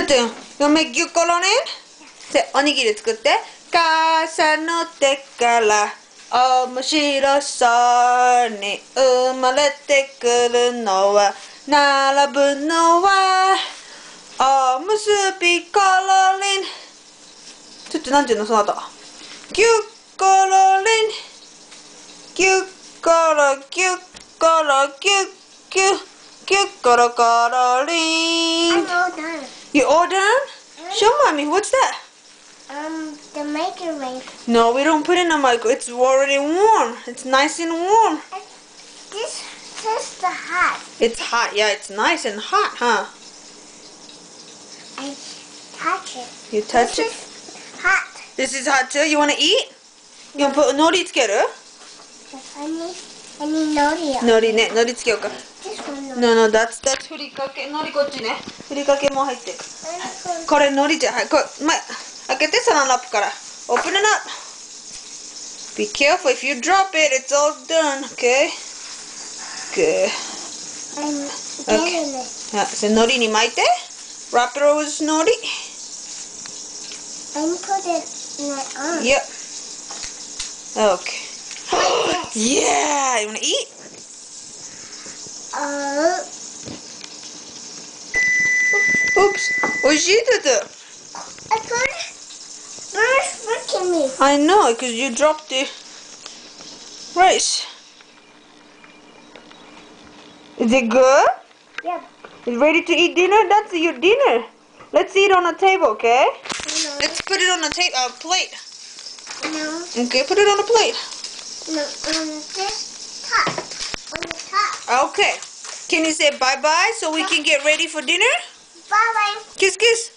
Tutun, you make gyukolon in? Say, onigiri 作って。母さんの手から面白そうに生まれてくるのは並ぶのはおむすびコロリン。ちょっとなんていうのその後。ギュッコロリン。ギュッコロギュッコロギュッギュッギュッコロコロリン。I'm all done. You all done? Show mommy, what's that? The microwave. No, we don't put it in the microwave. It's already warm. It's nice and warm. This is the hot. It's hot. Yeah, it's nice and hot, huh? I touch it. You touch it? This is hot. This is hot too. You want to eat? You want to put nori つける? I need nori. Nori ね。nori つけようか。This one. No, no, that's ふりかけ。nori こっちね。ふりかけも入ってる。これnoriじゃん。はい、これ、開けて、サランラップから。Open it up. Be careful. If you drop it, it's all done. Okay? Good. I'm Okay. getting it. はい、それ海苔に巻いて。Wrap it over with 海苔。And put it in my arm. Yep. Okay. Yeah! You wanna eat? Oops. おいしいトゥトゥ。I put it. Where's freaking me? I know, because you dropped the rice. Is it good? Yep. You ready to eat dinner? That's your dinner. Let's eat on the table, okay? No. Let's put it on the plate. No. Okay, put it on the plate. No. On this top. On the top. Okay. Can you say bye-bye so we can get ready for dinner? Bye bye. Kiss, kiss.